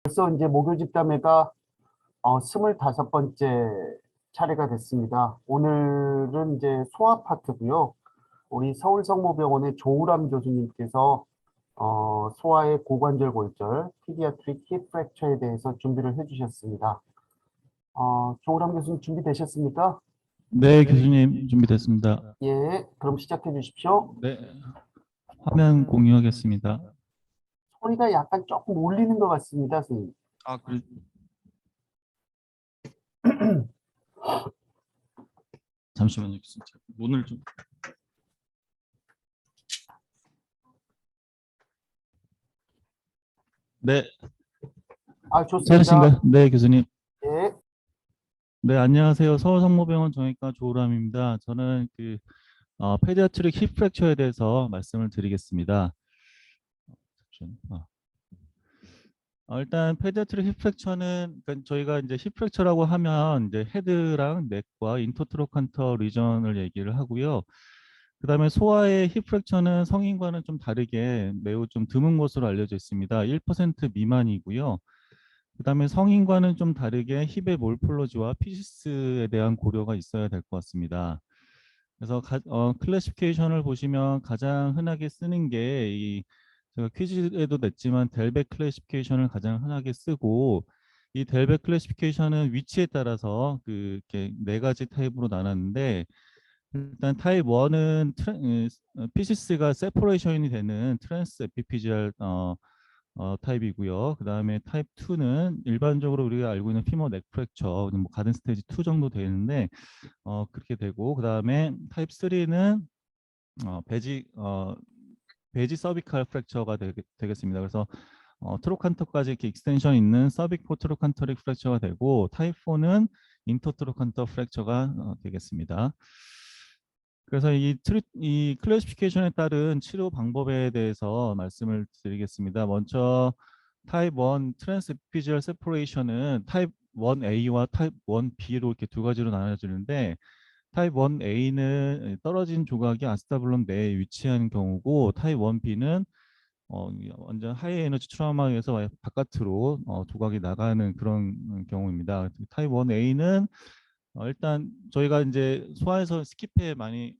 벌써 이제 목요 집담회가 25번째 차례가 됐습니다. 오늘은 이제 소아 파트고요. 우리 서울성모병원의 조우람 교수님께서 소아의 고관절 골절, 피디아트릭 힙 프랙처에 대해서 준비를 해주셨습니다. 조우람 교수님 준비되셨습니까? 네, 교수님 준비됐습니다. 예, 그럼 시작해 주십시오. 네, 화면 공유하겠습니다. 소리가 약간 조금 울리는 것 같습니다, 선생님. 그래. 잠시만요, 교수님. 문을 좀. 네, 좋습니다. 괜찮으신가요? 네, 교수님. 예, 네, 안녕하세요. 서울성모병원 정형외과 조우람입니다. 저는 페디아트릭 힙 프랙처에 대해서 말씀을 드리겠습니다. 잠시만요. 일단 페디아트릭 힙 프랙처는 그러니까 저희가 이제 힙 프랙처라고 하면 이제 헤드랑 넥과 인터트로칸터 리전을 얘기를 하고요. 그다음에 소아의 힙 프랙처는 성인과는 좀 다르게 매우 좀 드문 것으로 알려져 있습니다. 1% 미만이고요. 그다음에 성인과는 좀 다르게 힙의 몰폴로지와 피시스에 대한 고려가 있어야 될 것 같습니다. 그래서 클래시피케이션을 보시면 가장 흔하게 쓰는 게 제가 퀴즈에도 냈지만 델벡 클래시피케이션을 가장 흔하게 쓰고, 이 델벡 클래시피케이션은 위치에 따라서 이렇게 네 가지 타입으로 나눴는데, 일단 타입 1은 피시스가 세퍼레이션이 되는 트랜스 에피피지얼 타입이고요. 그 다음에 타입 2는 일반적으로 우리가 알고 있는 피머 넥 프랙처, 뭐 가든 스테이지 2 정도 되는데 그렇게 되고, 그 다음에 타입 3는 배지 배지 서비칼 프랙처가 되겠습니다. 그래서 트로칸터까지 이렇게 익스텐션 있는 서빅포 트로칸터릭 프랙처가 되고, 타입 4는 인터트로칸터 프랙처가 되겠습니다. 그래서 이 클래시피케이션에 따른 치료 방법에 대해서 말씀을 드리겠습니다. 먼저 타입 1 트랜스피지얼 세퍼레이션은 타입 1A와 타입 1B로 이렇게 두 가지로 나눠지는데, 타입 1A는 떨어진 조각이 아스타블럼 내에 위치하는 경우고, 타입 1B는 완전 하이 에너지 트라우마에서 바깥으로 조각이 나가는 그런 경우입니다. 타입 1A는 일단 저희가 이제 소아에서 스키페 많이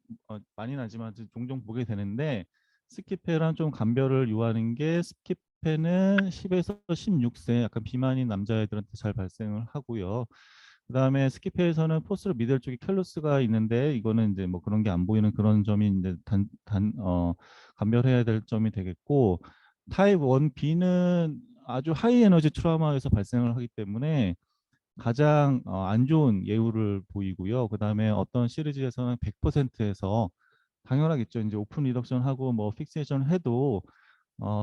나지만 종종 보게 되는데, 스키페랑 좀 감별을 요하는 게, 스키페는 10에서 16세 약간 비만인 남자애들한테 잘 발생을 하고요. 그다음에 스키페에서는 포스로 미들 쪽에 캘로스가 있는데, 이거는 이제 뭐 그런 게 안 보이는 그런 점이 이제 감별해야 될 점이 되겠고, 타입 1B는 아주 하이 에너지 트라우마에서 발생을 하기 때문에 가장 안 좋은 예후를 보이고요. 그다음에 어떤 시리즈에서는 100%에서 당연하겠죠. 이제 오픈 리덕션 하고 뭐 픽세이션 해도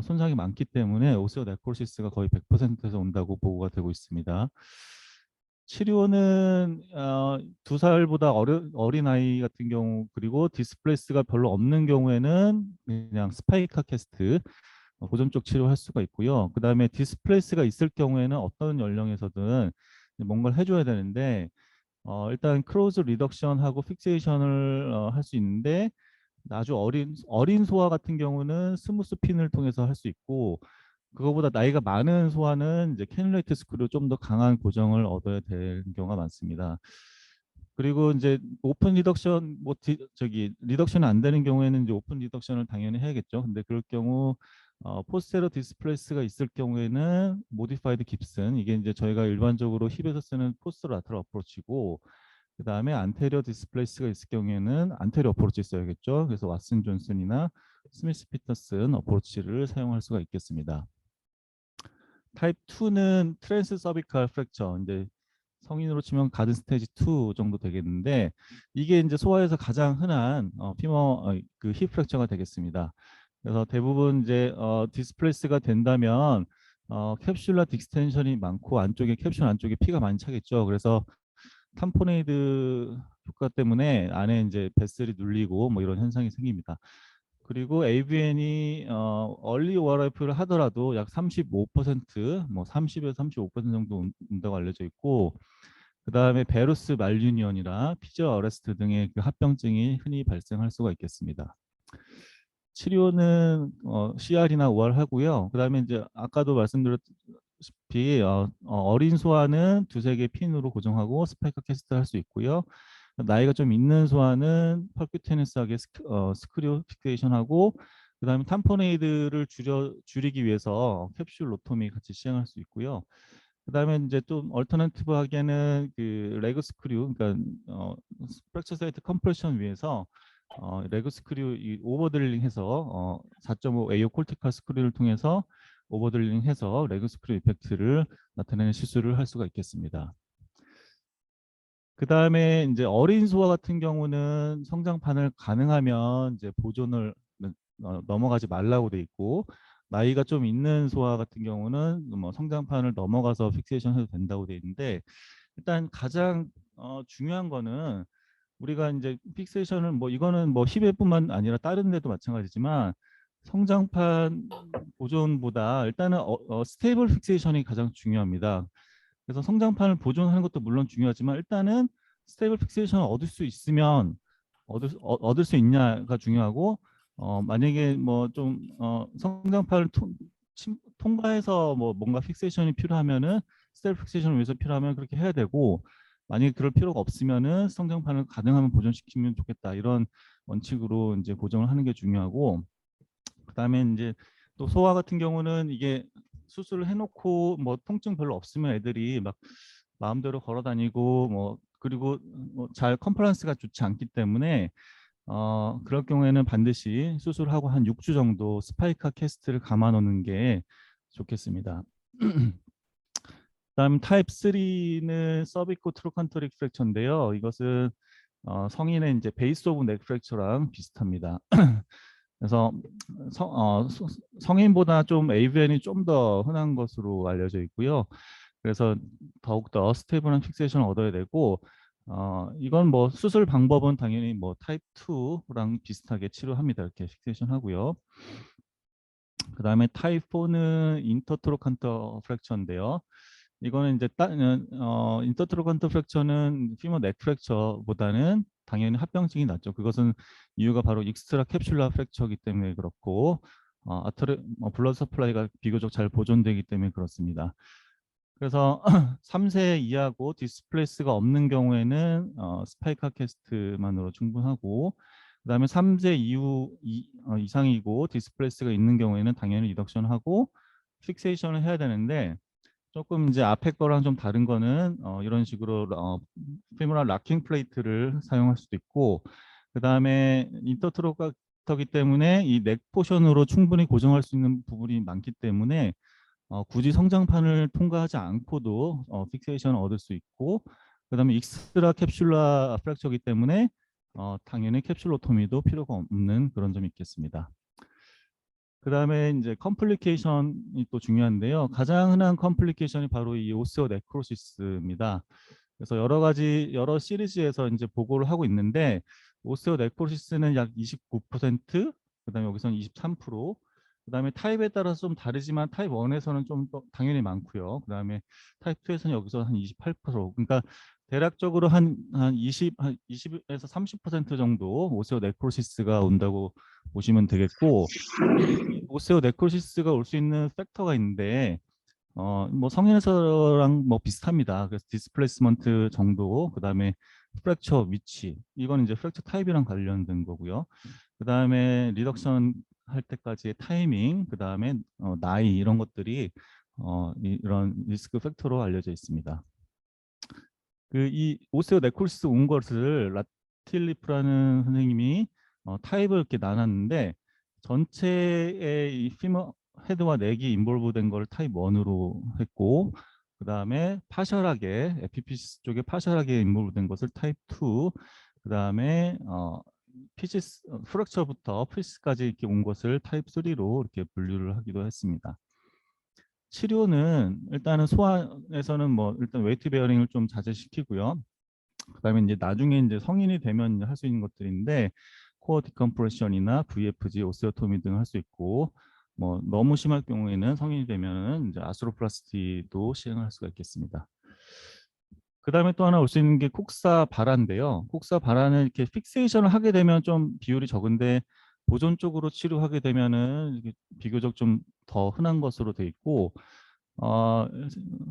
손상이 많기 때문에 오스오 네크로시스가 거의 100%에서 온다고 보고가 되고 있습니다. 치료는 2살보다 어린 아이 같은 경우, 그리고 디스플레이스가 별로 없는 경우에는 그냥 스파이카 캐스트 보존 쪽 치료할 수가 있고요. 그 다음에 디스플레이스가 있을 경우에는 어떤 연령에서든 뭔가를 해줘야 되는데, 일단 크로즈 리덕션하고 픽세이션을 할 수 있는데, 아주 어린 소아 같은 경우는 스무스 핀을 통해서 할 수 있고, 그거보다 나이가 많은 소아는 이제 캐뉼레이트 스크류 좀 더 강한 고정을 얻어야 되는 경우가 많습니다. 그리고 이제 오픈 리덕션 저기 리덕션이 안 되는 경우에는 이제 오픈 리덕션을 당연히 해야겠죠. 근데 그럴 경우 포스테로 디스플레이스가 있을 경우에는 모디파이드 깁슨, 이게 이제 저희가 일반적으로 힙에서 쓰는 포스터 라테럴 어프로치고, 그 다음에 안테리어 디스플레이스가 있을 경우에는 안테리어 어프로치 써야겠죠. 그래서 왓슨 존슨이나 스미스 피터슨 어프로치를 사용할 수가 있겠습니다. 타입 2는 트랜스 서비칼 프랙처, 이제 성인으로 치면 가든 스테이지 2 정도 되겠는데, 이게 이제 소아에서 가장 흔한 힙 프랙처가 되겠습니다. 그래서 대부분 이제 디스플레이스가 된다면 캡슐라 딕스텐션이 많고, 안쪽에 캡슐 안쪽에 피가 많이 차겠죠. 그래서 탐포네이드 효과 때문에 안에 이제 베슬이 눌리고 뭐 이런 현상이 생깁니다. 그리고 AVN이 얼리 ORF를 하더라도 약 35%, 뭐 30에서 35% 정도 온다고 알려져 있고, 그 다음에 베루스 말유니언이나 피지어 어레스트 등의 그 합병증이 흔히 발생할 수가 있겠습니다. 치료는 CR이나 OR 하고요. 그 다음에 이제 아까도 보시다시피 어린 소아는 두세 개 핀으로 고정하고 스파이크 캐스트 할 수 있고요. 나이가 좀 있는 소아는 펄큐테니스하게 스크류 픽세이션하고 그다음에 탐포네이드를 줄이기 위해서 캡슐 로토미 같이 시행할 수 있고요. 그다음에 이제 좀 얼터너티브하게는 그 레그 스크류, 그러니까 프랙처 사이트 컴프레션 위해서 레그 스크류 오버드릴링해서 4.5 에이오 콜티컬 스크류를 통해서 오버드릴링해서 레그 스크류 이펙트를 나타내는 시술을 할 수가 있겠습니다. 그 다음에 이제 어린 소아 같은 경우는 성장판을 가능하면 이제 보존을 넘어가지 말라고 돼 있고, 나이가 좀 있는 소아 같은 경우는 뭐 성장판을 넘어가서 픽세이션 해도 된다고 돼 있는데, 일단 가장 중요한 거는 우리가 이제 픽세이션을 뭐 이거는 뭐 힙에뿐만 아니라 다른 데도 마찬가지지만 성장판 보존보다 일단은 스테이블 픽세이션이 가장 중요합니다. 그래서 성장판을 보존하는 것도 물론 중요하지만 일단은 스테이블 픽세이션을 얻을 수 있으면 얻을 수 있냐가 중요하고, 만약에 뭐 좀 성장판을 통과해서 뭐 뭔가 픽세이션이 필요하면은 스테이블 픽세이션을 위해서 필요하면 그렇게 해야 되고, 만약에 그럴 필요가 없으면은 성장판을 가능하면 보존시키면 좋겠다, 이런 원칙으로 이제 보정을 하는 게 중요하고, 그다음에 이제 또 소아 같은 경우는 이게 수술을 해놓고 뭐 통증 별로 없으면 애들이 막 마음대로 걸어 다니고 뭐 그리고 잘 컴플라이언스가 좋지 않기 때문에 그럴 경우에는 반드시 수술하고 한 6주 정도 스파이카 캐스트를 감아 놓는 게 좋겠습니다. 그다음 타입 3는 서비코 트로칸터릭 프랙처인데요. 이것은 성인의 이제 베이스 오브 넥 프랙처랑 비슷합니다. 그래서 성인보다 좀 AVN이 좀 더 흔한 것으로 알려져 있고요. 그래서 더욱더 스테이블한 픽세이션을 얻어야 되고, 이건 뭐 수술 방법은 당연히 뭐 타입 2랑 비슷하게 치료합니다. 이렇게 픽세이션 하고요. 그 다음에 타입 4는 인터트로칸터 프랙처인데요. 이거는 이제 인터트로칸터 프랙처는 피머 넥 프랙처보다는 당연히 합병증이 낫죠. 그것은 이유가 바로 익스트라 캡슐라 프랙처이기 때문에 그렇고, 블러드 서플라이가 비교적 잘 보존되기 때문에 그렇습니다. 그래서 3세 이하고 디스플레이스가 없는 경우에는 스파이카 캐스트만으로 충분하고, 그다음에 3세 이상이고 디스플레이스가 있는 경우에는 당연히 리덕션하고 픽세이션을 해야 되는데, 조금 이제 앞에 거랑 좀 다른 거는 이런 식으로 피모랄 락킹 플레이트를 사용할 수도 있고, 그다음에 인터트로카터기 때문에 이 넥 포션으로 충분히 고정할 수 있는 부분이 많기 때문에 굳이 성장판을 통과하지 않고도 픽세이션을 얻을 수 있고, 그다음에 익스트라 캡슐라 프랙처이기 때문에 당연히 캡슐로토미도 필요가 없는 그런 점이 있겠습니다. 그다음에 이제 컴플리케이션이 또 중요한데요. 가장 흔한 컴플리케이션이 바로 이 오스테오 네크로시스입니다. 그래서 여러 시리즈에서 이제 보고를 하고 있는데, 오스테오 네크로시스는 약 29%, 그다음에 여기서는 23%, 그다음에 타입에 따라서 좀 다르지만 타입 1에서는 좀 당연히 많고요. 그다음에 타입 2에서는 여기서 한 28%. 그러니까 대략적으로 한 20에서 30% 정도 오스테오 네크로시스가 온다고 보시면 되겠고, 오스테오 네크로시스가 올 수 있는 팩터가 있는데 뭐 성인에서랑 뭐 비슷합니다. 그래서 디스플레이스먼트 정도, 그다음에 프랙처 위치, 이건 이제 프랙처 타입이랑 관련된 거고요. 그다음에 리덕션 할 때까지의 타이밍, 그다음에 나이, 이런 것들이 이런 리스크 팩터로 알려져 있습니다. 이 오스테오 네크로시스 온 것을 라틸리프라는 선생님이 타입을 이렇게 나눴는데, 전체의 이 피머 헤드와 넥이 인볼브된 걸 타입 1으로 했고, 그 다음에 파셜하게 에피피시스 쪽에 파셜하게 인볼브된 것을 타입 2, 그 다음에 피시스 프랙처부터 피시스까지 이렇게 온 것을 타입 3로 이렇게 분류를 하기도 했습니다. 치료는 일단은 소아에서는 뭐 일단 웨이트 베어링을 좀 자제시키고요. 그다음에 이제 나중에 이제 성인이 되면 할 수 있는 것들인데, 코어 디컴프레션이나 VFG, 오스테오토미 등 할 수 있고, 뭐 너무 심할 경우에는 성인이 되면은 이제 아스로플라스티도 시행할 수가 있겠습니다. 그다음에 또 하나 올 수 있는 게 콕사 발화인데요. 콕사 발화는 이렇게 픽세이션을 하게 되면 좀 비율이 적은데, 보존 쪽으로 치료하게 되면은 이게 비교적 좀 더 흔한 것으로 돼 있고, 어,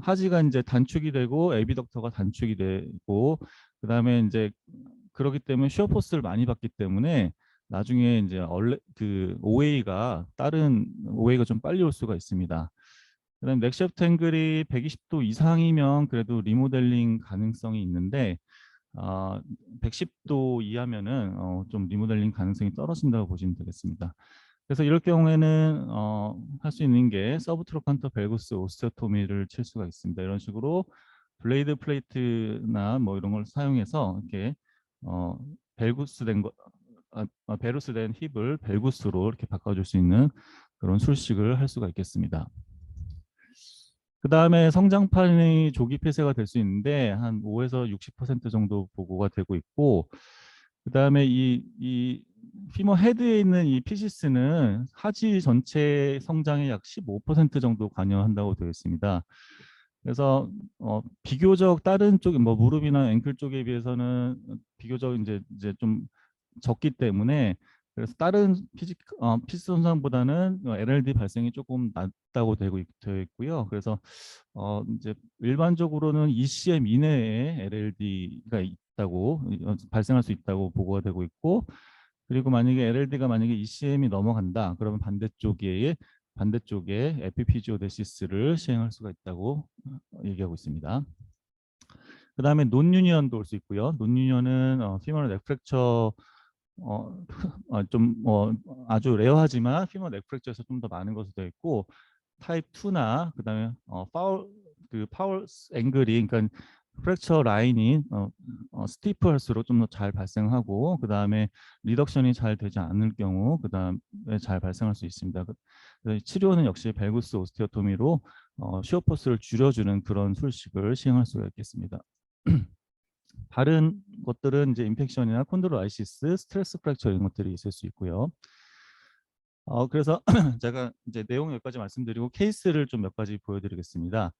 하지가 이제 단축이 되고 에비덕터가 단축이 되고 그다음에 이제 그렇기 때문에 쉬어 포스를 많이 받기 때문에 나중에 이제 그 OA가 다른 OA가 좀 빨리 올 수가 있습니다. 그다음 맥셔프트 앵글이 120도 이상이면 그래도 리모델링 가능성이 있는데 110도 이하면은 좀 리모델링 가능성이 떨어진다고 보시면 되겠습니다. 그래서 이럴 경우에는 할 수 있는 게 서브트로칸터 밸구스 오스테오토미를 칠 수가 있습니다. 이런 식으로 블레이드 플레이트나 뭐 이런 걸 사용해서 이렇게 어, 벨구스된 거 베루스된 힙을 벨구스로 이렇게 바꿔줄 수 있는 그런 술식을 할 수가 있겠습니다. 그 다음에 성장판이 조기 폐쇄가 될 수 있는데 한 5에서 60% 정도 보고가 되고 있고 그 다음에 이 피머 헤드에 있는 이 피시스는 하지 전체 성장의 약 15% 정도 관여한다고 되어 있습니다. 그래서 비교적 다른 쪽, 뭐 무릎이나 앵클 쪽에 비해서는 비교적 이제 좀 적기 때문에 그래서 다른 피스 손상보다는 LLD 발생이 조금 낮다고 되어 있고요. 그래서 이제 일반적으로는 ECM 이내에 LLD가 있다고 발생할 수 있다고 보고가 되고 있고 그리고 만약에 LLD가 만약에 ECM이 넘어간다 그러면 반대쪽에 에피피지오데시스를 시행할 수가 있다고 얘기하고 있습니다. 그 다음에 논유니언도 올 수 있고요. 논유니언은 피머럴 넥프랙처 좀 아주 레어하지만 피머 넥프랙처에서 좀 더 많은 것으로 되어 있고 타입 2나 그다음에 파울 앵글이 그러니까 프랙처 라인이 스티프할수록 좀 더 잘 발생하고 그다음에 리덕션이 잘 되지 않을 경우 그다음에 잘 발생할 수 있습니다. 그래서 치료는 역시 벨구스 오스테오토미로 시어포스를 줄여주는 그런 술식을 시행할 수가 있겠습니다. 다른 것들은 이제 인펙션이나 콘드로아이시스, 스트레스 프랙처 이런 것들이 있을 수 있고요. 그래서 제가 이제 내용 여기까지 말씀드리고 케이스를 좀 몇 가지 보여드리겠습니다.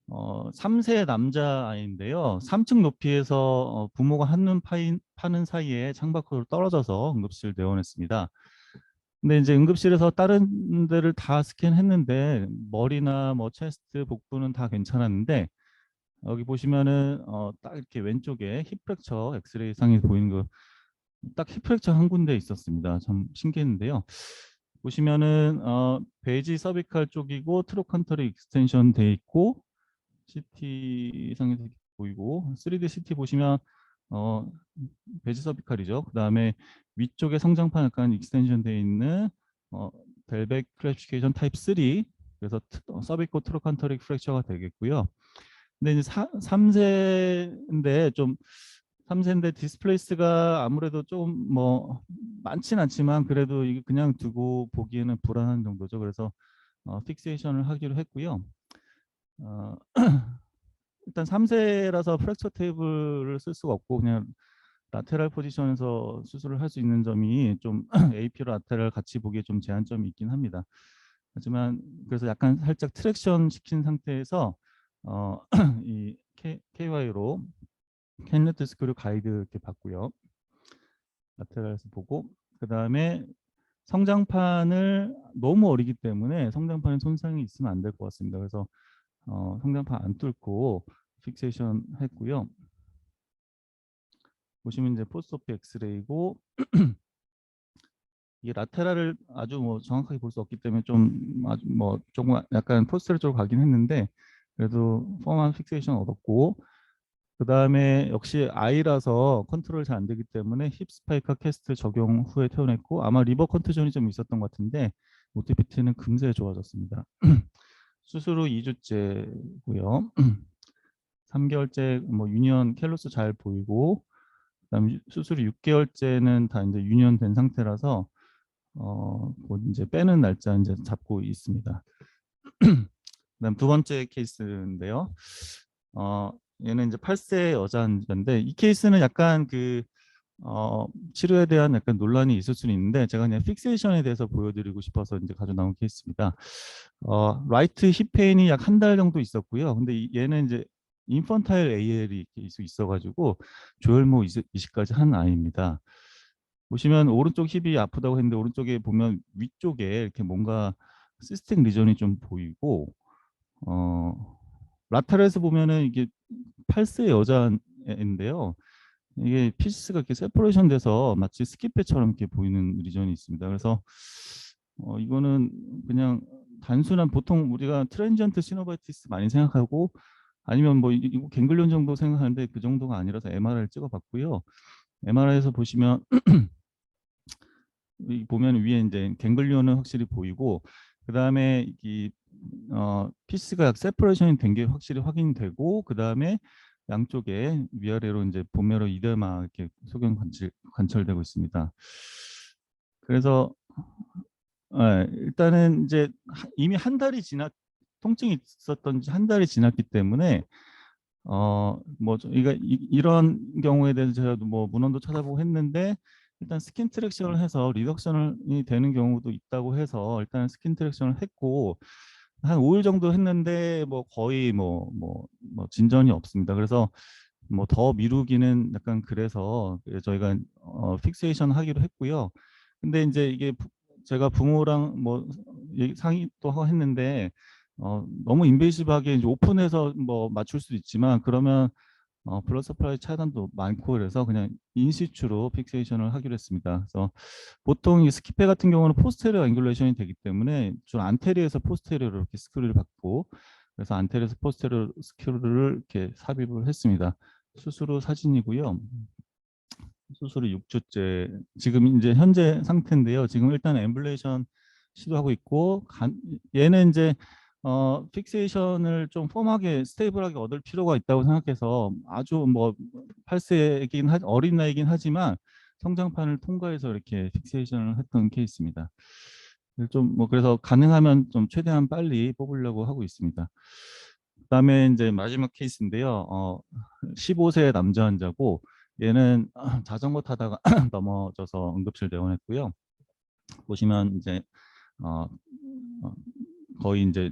3세 남자아이인데요. 3층 높이에서 부모가 한눈 파는 사이에 창밖으로 떨어져서 응급실 내원했습니다. 근데 이제 응급실에서 다른 데를 다 스캔했는데 머리나 뭐 체스트, 복부는 다 괜찮았는데 여기 보시면은 딱 이렇게 왼쪽에 힙 프랙처 엑스레이 상에 보이는 거 딱 힙 프랙처 한 군데 있었습니다. 참 신기했는데요. 보시면은 베이지 서비칼 쪽이고 트로칸터리 익스텐션 돼 있고 CT 상에서 보이고 3D CT 보시면 어 베이지 서비칼이죠. 그다음에 위쪽에 성장판 약간 익스텐션 돼 있는 어 델벡 클래시피케이션 타입 3 그래서 서비코 트로칸터릭 프랙처가 되겠고요. 근데 이제 3세인데 좀 3세인데 디스플레이스가 아무래도 좀 뭐 많진 않지만 그래도 이게 그냥 두고 보기에는 불안한 정도죠. 그래서 픽세이션을 하기로 했고요. 어, 일단 3세라서 프랙처 테이블을 쓸 수가 없고 그냥 라테랄 포지션에서 수술을 할 수 있는 점이 좀 AP로 라테랄 같이 보기에 좀 제한점이 있긴 합니다. 하지만 그래서 약간 살짝 트랙션 시킨 상태에서 이 KY로 캔네트 스크류 가이드 이렇게 봤고요. 라테랄에서 보고 그 다음에 성장판을 너무 어리기 때문에 성장판에 손상이 있으면 안 될 것 같습니다. 그래서 성장판 안 뚫고 픽세이션 했고요. 보시면 이제 포스트오피 엑스레이고 이 라테랄을 아주 뭐 정확하게 볼 수 없기 때문에 좀 아주 뭐 조금 약간 포스터 쪽으로 가긴 했는데 그래도 펌한 픽세이션 얻었고 그 다음에 역시 아이라서 컨트롤 잘 안 되기 때문에 힙 스파이크 캐스트 적용 후에 퇴원했고 아마 리버 컨투전이 좀 있었던 것 같은데 모티피트는 금세 좋아졌습니다. 수술 후 2주째고요. 3개월째 뭐 유니언 캘로스 잘 보이고 그다음에 수술 후 6개월째는 다 이제 유니언 된 상태라서 곧 이제 빼는 날짜 이제 잡고 있습니다. 그다음 두 번째 케이스인데요. 얘는 이제 8세 여자 환자인데 이 케이스는 약간 그 치료에 대한 약간 논란이 있을 수는 있는데 제가 그냥 픽세이션에 대해서 보여드리고 싶어서 이제 가져 나온 케이스입니다. 라이트 힙 페인이 약 한 달 정도 있었고요. 근데 얘는 이제 인펀타일 AL이 있어가지고 조혈모 이식까지 한 아이입니다. 보시면 오른쪽 힙이 아프다고 했는데 오른쪽에 보면 위쪽에 이렇게 뭔가 시스템 리전이 좀 보이고 라텔에서 보면은 이게 팔스의 여자인데요. 이게 피스가 이렇게 세퍼레이션 돼서 마치 스키페처럼 이렇게 보이는 리전이 있습니다. 그래서 이거는 그냥 단순한 보통 우리가 트랜지언트 시노바이티스 많이 생각하고 아니면 뭐 이거 갱글리온 정도 생각하는데 그 정도가 아니라서 MRI를 찍어봤고요. MRI에서 보시면 보면 위에 이제 갱글리온은 확실히 보이고 그 다음에 이 피스가 세퍼레이션이 된 게 확실히 확인되고 그 다음에 양쪽에 위아래로 이제 보메로 이데마 이렇게 소견 관찰되고 있습니다. 그래서 일단은 이제 이미 한 달이 통증이 있었던 지 한 달이 지났기 때문에 뭐 이런 경우에 대해서 제가 뭐 문헌도 찾아보고 했는데 일단 스킨 트랙션을 해서 리덕션이 되는 경우도 있다고 해서 일단 스킨 트랙션을 했고 한 5일 정도 했는데 뭐 거의 뭐 진전이 없습니다. 그래서 뭐 더 미루기는 약간 그래서 저희가 픽세이션 하기로 했고요. 근데 이제 이게 제가 부모랑 뭐 상의도 하고 했는데 너무 인베이시브하게 이제 오픈해서 뭐 맞출 수도 있지만 그러면 블러드 서플라이 차단도 많고 그래서 그냥 인시추로 픽세이션을 하기로 했습니다. 그래서 보통 이 스키페 같은 경우는 포스테리어 앵귤레이션이 되기 때문에 좀 안테리어에서 포스테리어로 이렇게 스크류를 받고 그래서 안테리어에서 포스테리어 스크류를 이렇게 삽입을 했습니다. 수술 후 사진이고요. 수술 후 6주째 지금 이제 현재 상태인데요. 지금 일단 엠블레이션 시도하고 있고 얘는 이제 픽세이션을 좀 폼하게 스테이블하게 얻을 필요가 있다고 생각해서 아주 뭐 8세이긴 어린 나이긴 하지만 성장판을 통과해서 이렇게 픽세이션을 했던 케이스입니다. 좀 뭐 그래서 가능하면 좀 최대한 빨리 뽑으려고 하고 있습니다. 그다음에 이제 마지막 케이스인데요. 15세 남자 환자고 얘는 자전거 타다가 넘어져서 응급실 내원했고요. 보시면 이제 어, 어, 거의 이제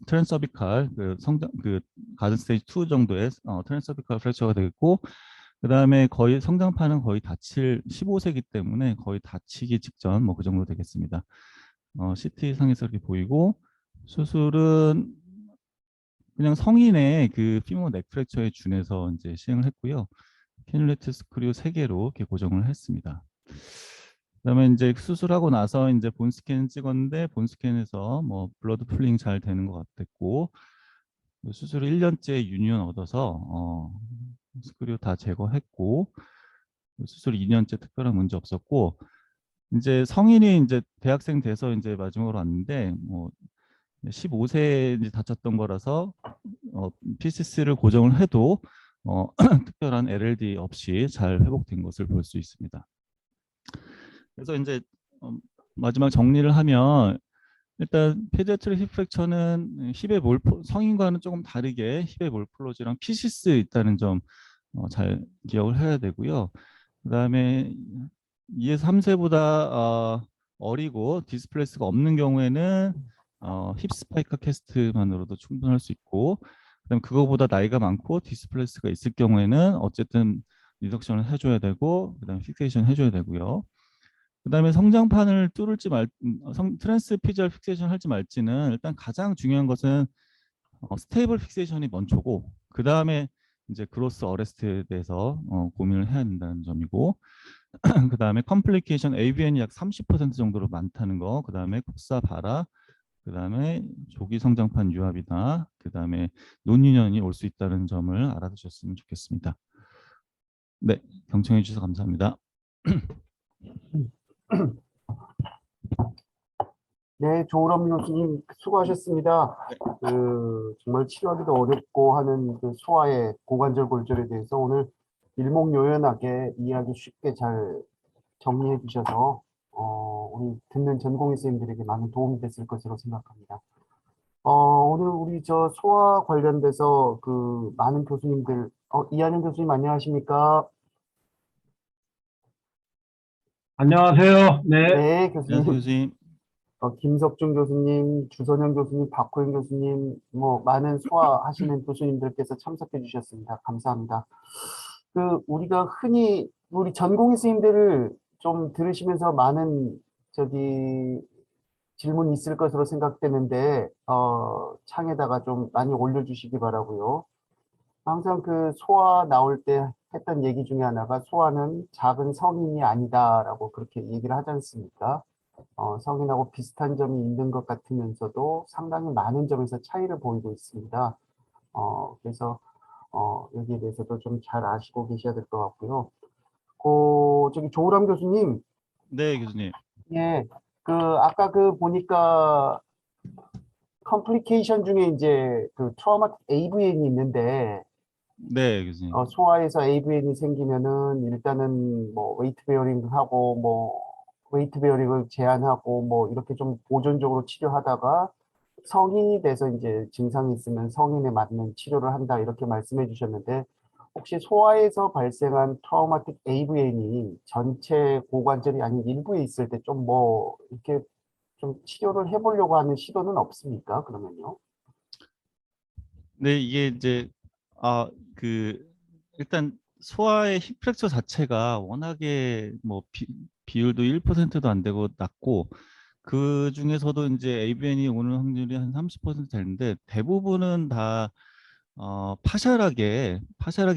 트랜서비칼 그 성장 그 가든 스테이지 2 정도의 트랜서비칼 프랙처가 되겠고 그다음에 거의 성장판은 거의 다칠 15세기 때문에 거의 다치기 직전 뭐 그 정도 되겠습니다. CT 상에서 이렇게 보이고 수술은 그냥 성인의 그 피모 넥 프랙처에 준해서 이제 시행을 했고요. 캐뉼레트 스크류 3개로 이렇게 고정을 했습니다. 그다음에 이제 수술하고 나서 이제 본 스캔 찍었는데 본 스캔에서 뭐 블러드 풀링 잘 되는 것 같았고 수술 1년째 유니온 얻어서 스크류 다 제거했고 수술 2년째 특별한 문제 없었고 이제 성인이 이제 대학생 돼서 이제 마지막으로 왔는데 뭐 15세에 이제 다쳤던 거라서 PCC를 고정을 해도 특별한 LLD 없이 잘 회복된 것을 볼 수 있습니다. 그래서 이제 마지막 정리를 하면 일단 페디아트릭 힙 프랙처는 힙의 성인과는 조금 다르게 힙의 몰폴로지랑 피시스 있다는 점 잘 기억을 해야 되고요. 그다음에 2에서 3세보다 어리고 디스플레이스가 없는 경우에는 힙 스파이크 캐스트만으로도 충분할 수 있고 그다음 그거보다 나이가 많고 디스플레이스가 있을 경우에는 어쨌든 리덕션을 해줘야 되고 그다음 픽세이션 해줘야 되고요. 그다음에 성장판을 뚫을지 트랜스 피지얼 픽세이션 할지 말지는 일단 가장 중요한 것은 스테이블 픽세이션이 먼저고 그다음에 이제 그로스 어레스트에 대해서 고민을 해야 된다는 점이고 그다음에 컴플리케이션 AVN이 약 30% 정도로 많다는 거 그다음에 kup사 바라 그다음에 조기 성장판 유압이나 그다음에 논유년이 올 수 있다는 점을 알아두셨으면 좋겠습니다. 네, 경청해 주셔서 감사합니다. 네, 조우람 교수님 수고하셨습니다. 정말 치료하기도 어렵고 하는 그 소아의 고관절 골절에 대해서 오늘 일목요연하게 이해하기 쉽게 잘 정리해 주셔서 우리 듣는 전공의 선생님들에게 많은 도움이 됐을 것으로 생각합니다. 오늘 우리 저 소아 관련돼서 그 많은 교수님들, 이한영 교수님 안녕하십니까? 안녕하세요. 네. 네, 안녕하세요, 교수님. 교수님. 김석중 교수님, 주선영 교수님, 박호영 교수님, 뭐 많은 소화하시는 교수님들께서 참석해 주셨습니다. 감사합니다. 우리가 흔히 우리 전공의 선생님들을 좀 들으시면서 많은 질문이 있을 것으로 생각되는데, 창에다가 좀 많이 올려주시기 바라고요. 항상 그 소아 나올 때 했던 얘기 중에 하나가 소아는 작은 성인이 아니다라고 그렇게 얘기를 하지 않습니까? 성인하고 비슷한 점이 있는 것 같으면서도 상당히 많은 점에서 차이를 보이고 있습니다. 그래서 여기에 대해서도 좀 잘 아시고 계셔야 될 것 같고요. 저기 조우람 교수님, 네, 교수님. 예, 아까 보니까 컴플리케이션 중에 이제 트라우마틱 AVN이 있는데, 네, 교수님. 소아에서 AVN이 생기면은 일단은 뭐 웨이트 베어링 하고 뭐 웨이트 베어링을 제한하고 뭐 이렇게 좀 보존적으로 치료하다가 성인이 돼서 이제 증상이 있으면 성인에 맞는 치료를 한다 이렇게 말씀해 주셨는데 혹시 소아에서 발생한 트라우마틱 AVN이 전체 고관절이 아닌 일부에 있을 때 좀 뭐 이렇게 좀 치료를 해보려고 하는 시도는 없습니까? 그러면요. 네, 이게 이제 아, 그 일단 소아의 힙 프랙처 자체가 워낙에 뭐 비율도 1%도 안 되고 낮고 그 중에서도 이제 AVN이 오는 확률이 한 30% 되는데 대부분은 다 파샬하게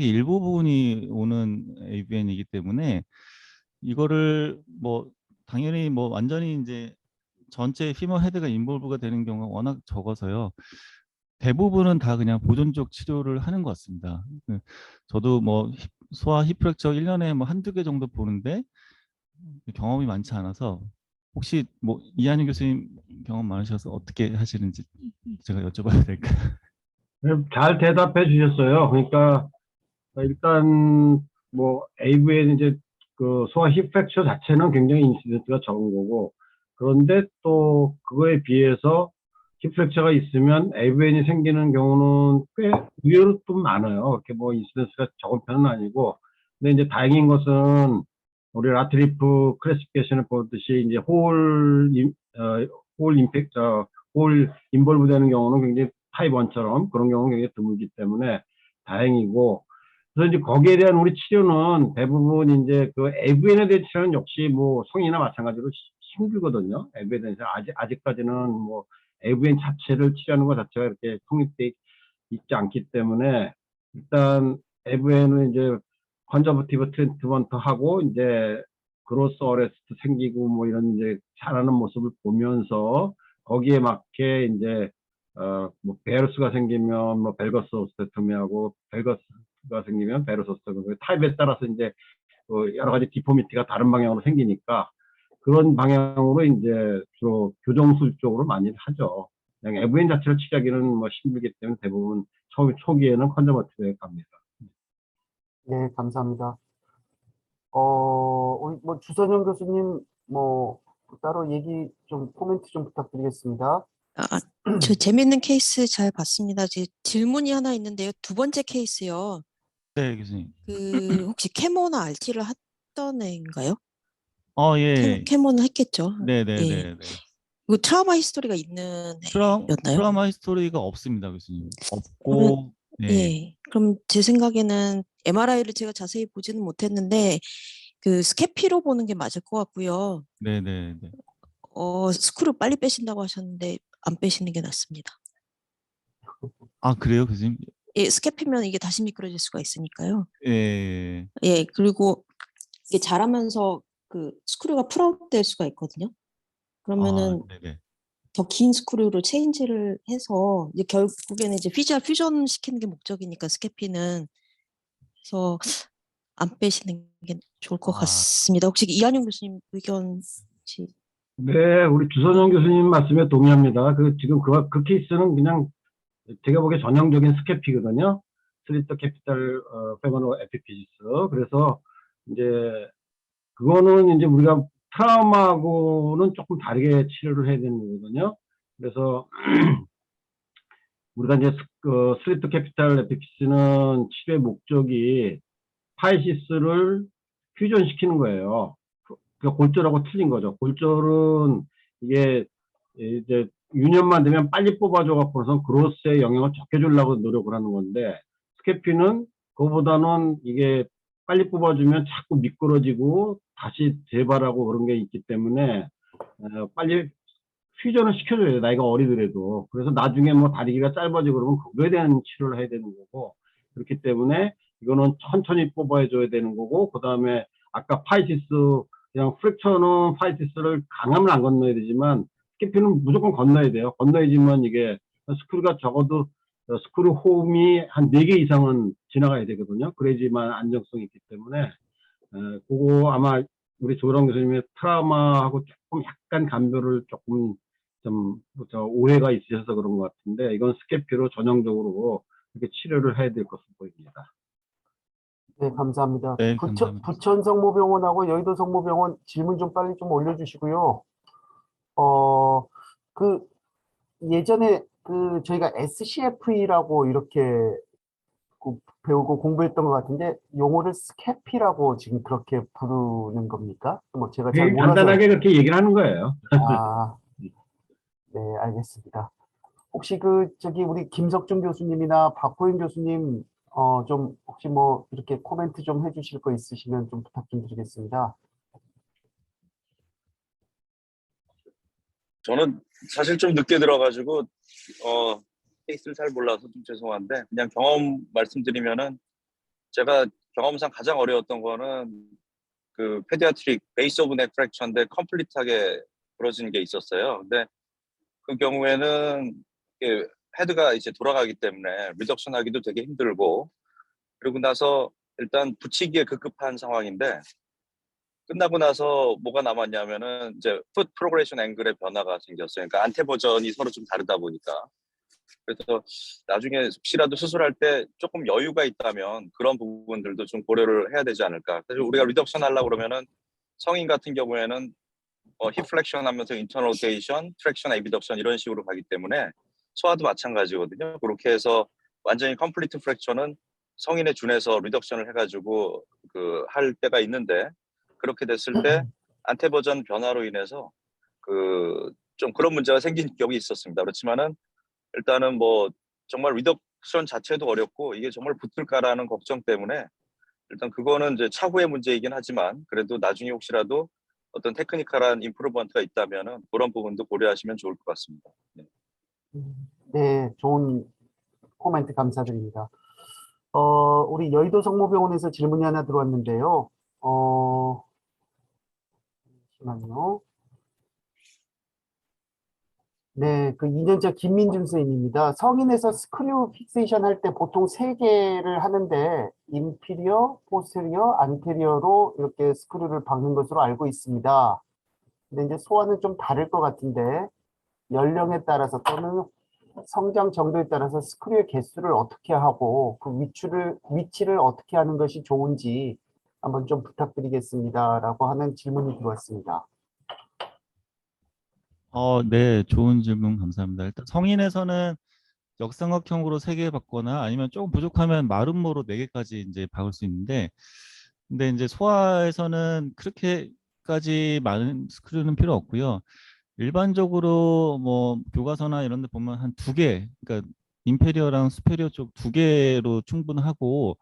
일부분이 오는 AVN이기 때문에 이거를 뭐 당연히 뭐 완전히 이제 전체 피머 헤드가 인볼브가 되는 경우가 워낙 적어서요. 대부분은 다 그냥 보존적 치료를 하는 것 같습니다. 저도 뭐 소아 힙프랙처 1년에 뭐 한두 개 정도 보는데 경험이 많지 않아서 혹시 뭐 이한희 교수님 경험 많으셔서 어떻게 하시는지 제가 여쭤봐도 될까요? 잘 대답해 주셨어요. 그러니까 일단 뭐 AVN 이제 그 소아 힙 프랙처 자체는 굉장히 인시던트가 적은 거고, 그런데 또 그거에 비해서 힙 프랙처가 있으면 AVN이 생기는 경우는 꽤 의외로 좀 많아요. 그렇게 뭐 인시던트가 적은 편은 아니고, 근데 이제 다행인 것은 우리 라트리프 클래시피케이션을 보듯이 이제 홀 임팩트, 홀 인볼브 되는 경우는 굉장히 타입 1처럼 그런 경우는 굉장히 드물기 때문에 다행이고, 그래서 이제 거기에 대한 우리 치료는 대부분 이제 그 AVN에 대한 치료는 역시 뭐 성인이나 마찬가지로 힘들거든요. AVN에 대해서 아직까지는 뭐 AVN 자체를 치료하는 것 자체가 이렇게 성립돼 있지 않기 때문에 일단 AVN은 이제 컨저버티브 트리트먼트 하고 이제 그로스 어레스트 생기고 뭐 이런 이제 자라는 모습을 보면서 거기에 맞게 이제 뭐 베러스가 생기면 뭐 벨거스 오스테토미하고 벨거스가 생기면 베러스 오스테토미 타입에 따라서 이제 여러 가지 디포미티가 다른 방향으로 생기니까 그런 방향으로 이제 주로 교정술 쪽으로 많이 하죠. 그냥 에브인 자체를 치료하기는 뭐 힘들기 때문에 대부분 초기에는 컨저버티브에 갑니다. 네, 감사합니다. 우리 뭐 주선영 교수님 뭐 따로 얘기 좀 코멘트 좀 부탁드리겠습니다. 저 재밌는 케이스 잘 봤습니다. 질문이 하나 있는데요. 두 번째 케이스요. 네, 교수님. 혹시 케모나 RT를 했던 애인가요? 예. 케모는 했겠죠. 네, 네, 예. 네, 네. 이거 트라우마 히스토리가 있는 애였나요? 트라우마 히스토리가 없습니다, 교수님. 그러면 없고, 네, 예. 그럼 제 생각에는 MRI를 제가 자세히 보지는 못했는데 그 스캐피로 보는 게 맞을 것 같고요. 네, 네, 네. 스크류 빨리 빼신다고 하셨는데 안 빼시는 게 낫습니다. 아, 그래요, 교수님? 예, 스캐피면 이게 다시 미끄러질 수가 있으니까요. 예. 예, 그리고 이게 자라면서 그 스크류가 풀아웃 될 수가 있거든요. 아, 그러면은 네, 네. 더 긴 스크류로 체인지를 해서 이제 결국에는 이제 피지알 퓨전 시키는 게 목적이니까 스캐피는 그래서 안 빼시는 게 좋을 것 아, 같습니다. 혹시 이한용 교수님 의견 혹시 네, 우리 주선영 교수님 말씀에 동의합니다. 지금 그 케이스는 그냥 제가 보기에 전형적인 스캐피거든요. 스리터 캐피탈 페모노 에피피지스. 그래서 이제 그거는 이제 우리가 트라우마하고는 조금 다르게 치료를 해야 되는 거거든요. 그래서 우리가 이제 스리터 캐피탈 에피피시는 치료의 목적이 파이시스를 퓨전시키는 거예요. 그 골절하고 틀린 거죠. 골절은 이게 이제 유년만 되면 빨리 뽑아줘 갖고서 그로스에 영향을 적게 주려고 노력을 하는 건데, 스캐피는 그거보다는 이게 빨리 뽑아주면 자꾸 미끄러지고 다시 재발하고 그런 게 있기 때문에 빨리 퓨전을 시켜줘야 돼. 나이가 어리더라도. 그래서 나중에 뭐 다리 길이가 짧아지고 그러면 그거에 대한 치료를 해야 되는 거고. 그렇기 때문에 이거는 천천히 뽑아줘야 되는 거고, 그 다음에 아까 파이티스, 그냥 프랙처는 파이티스를 강하면 안 건너야 되지만, 스케피는 무조건 건너야 돼요. 건너야지만 이게 스크류가 적어도 스크류 홈이 한 4개 이상은 지나가야 되거든요. 그래야지만 안정성이 있기 때문에, 그거 아마 우리 조랑 교수님의 트라우마하고 조금 약간 감별을 조금 오해가 있으셔서 그런 것 같은데, 이건 스케피로 전형적으로 이렇게 치료를 해야 될 것으로 보입니다. 네, 감사합니다. 네, 감사합니다. 부천 성모병원하고 여의도 성모병원 질문 좀 빨리 좀 올려주시고요. 그 예전에 그 저희가 SCFE라고 이렇게 배우고 공부했던 것 같은데 용어를 스캐피라고 지금 그렇게 부르는 겁니까? 뭐 제가 잘 그게 몰라서. 간단하게 그렇게 얘기를 하는 거예요. 아, 네, 알겠습니다. 혹시 저기 우리 김석준 교수님이나 박호영 교수님 좀 혹시 뭐 이렇게 코멘트 좀 해주실 거 있으시면 좀 부탁 좀 드리겠습니다. 저는 사실 좀 늦게 들어가지고 케이스를 잘 몰라서 좀 죄송한데 그냥 경험 말씀드리면은 제가 경험상 가장 어려웠던 거는 그 페디아트릭 베이스 오브 넥 프랙처인데 컴플리트하게 부러진 게 있었어요. 근데 그 경우에는 이게 헤드가 이제 돌아가기 때문에 리덕션 하기도 되게 힘들고 그러고 나서 일단 붙이기에 급급한 상황인데 끝나고 나서 뭐가 남았냐면은 이제 풋 프로그레션 앵글의 변화가 생겼어요. 그러니까 안테 버전이 서로 좀 다르다 보니까 그래서 나중에 혹시라도 수술할 때 조금 여유가 있다면 그런 부분들도 좀 고려를 해야 되지 않을까. 그래서 우리가 리덕션 하려고 그러면은 성인 같은 경우에는 힙 플렉션 하면서 인터널 로테이션, 트랙션, 에비덕션 이런 식으로 가기 때문에 소아도 마찬가지거든요. 그렇게 해서 완전히 컴플리트 프랙처는 성인에 준해서 리덕션을 해가지고 그 할 때가 있는데 그렇게 됐을 때 안테 버전 변화로 인해서 그 좀 그런 문제가 생긴 적이 있었습니다. 그렇지만은 일단은 뭐 정말 리덕션 자체도 어렵고 이게 정말 붙을까라는 걱정 때문에 일단 그거는 이제 차후의 문제이긴 하지만 그래도 나중에 혹시라도 어떤 테크니컬한 임프루먼트가 있다면은 그런 부분도 고려하시면 좋을 것 같습니다. 네. 네, 좋은 코멘트 감사드립니다. 우리 여의도 성모병원에서 질문이 하나 들어왔는데요. 잠시만요. 네, 그 2년차 김민준 선생님입니다. 성인에서 스크류 픽세이션 할 때 보통 3개를 하는데 인피리어, 포스테리어, 안테리어로 이렇게 스크류를 박는 것으로 알고 있습니다. 근데 이제 소아는 좀 다를 것 같은데 연령에 따라서 또는 성장 정도에 따라서 스크류의 개수를 어떻게 하고 그 위치를 어떻게 하는 것이 좋은지 한번 좀 부탁드리겠습니다라고 하는 질문이 들어왔습니다. 네, 좋은 질문 감사합니다. 일단 성인에서는 역삼각형으로 3개 받거나 아니면 조금 부족하면 마름모로 4개까지 이제 박을 수 있는데, 근데 이제 소아에서는 그렇게까지 많은 스크류는 필요 없고요. 일반적으로 뭐 교과서나 이런 데 보면 한 2개, 그러니까 인페리어랑 수페리어 쪽 2개로 충분하고,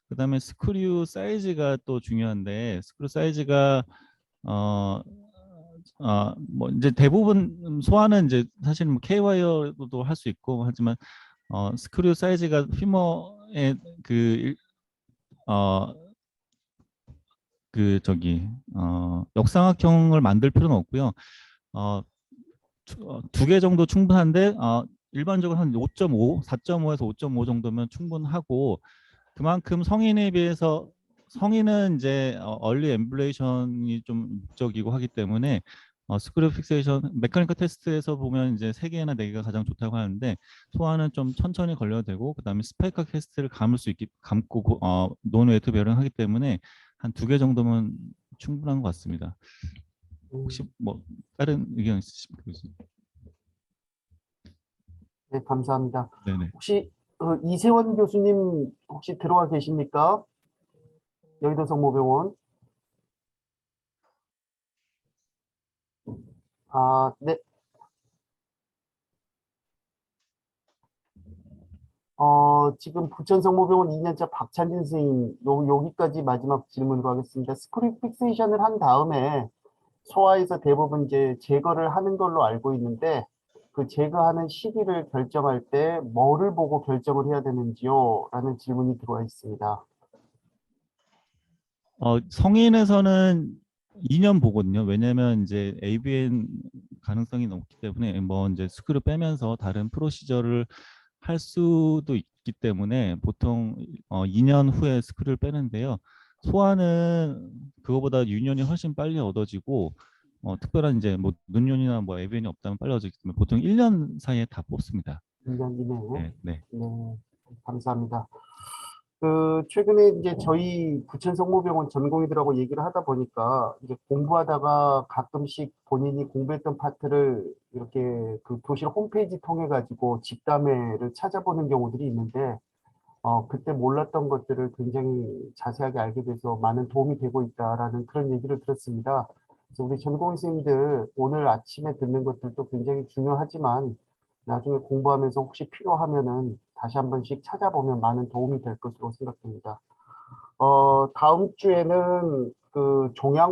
그다음에 스크류 사이즈가 또 중요한데, 스크류 사이즈가 뭐 이제 대부분 소아는 이제 사실 뭐 K-와이어도 할 수 있고 하지만 스크류 사이즈가 휘머의 어, 역삼각형을 만들 필요는 없고요. 2개 정도 충분한데 일반적으로 한 5.5, 4.5에서 5.5 정도면 충분하고 그만큼 성인에 비해서 성인은 이제 얼리 엠블레이션이 좀 목적이고 하기 때문에 스크류 픽세이션 메카니컬 테스트에서 보면 이제 3개나 4개가 가장 좋다고 하는데 소아는 좀 천천히 걸려도 되고 그다음에 스파이크 캐스트를 감고 논웨이트 배령하기 때문에 한 2개 정도면 충분한 것 같습니다. 혹시 뭐 다른 의견 있으십니까? 네, 감사합니다. 네네. 혹시 이세원 교수님 혹시 들어와 계십니까? 여의도 성모병원. 네. 지금 부천 성모병원 2년차 박찬진 선생님, 여기까지 마지막 질문으로 하겠습니다. 스크류 픽세이션을 한 다음에 소아에서 대부분 이제 제거를 하는 걸로 알고 있는데 그 제거하는 시기를 결정할 때 뭐를 보고 결정을 해야 되는지요? 라는 질문이 들어와 있습니다. 성인에서는 2년 보거든요. 왜냐면 이제 AVN 가능성이 높기 때문에 뭐 이제 스크류 빼면서 다른 프로시저를 할 수도 있기 때문에 보통 2년 후에 스크류를 빼는데요. 소아는 그거보다 유년이 훨씬 빨리 얻어지고 특별한 이제 뭐 눈요이나 뭐 AVN이 없다면 빨리 얻어지기 때문에 보통 1년 사이에 다 뽑습니다. 1년 이내에. 네, 네. 네, 감사합니다. 최근에 이제 저희 부천성모병원 전공의들하고 얘기를 하다 보니까 이제 공부하다가 가끔씩 본인이 공부했던 파트를 이렇게 그 교실 홈페이지 통해 가지고 집담회를 찾아보는 경우들이 있는데 그때 몰랐던 것들을 굉장히 자세하게 알게 돼서 많은 도움이 되고 있다라는 그런 얘기를 들었습니다. 그래서 우리 전공의 선생님들 오늘 아침에 듣는 것들도 굉장히 중요하지만 나중에 공부하면서 혹시 필요하면은 다시 한 번씩 찾아보면 많은 도움이 될 것으로 생각됩니다. 다음 주에는 그 종양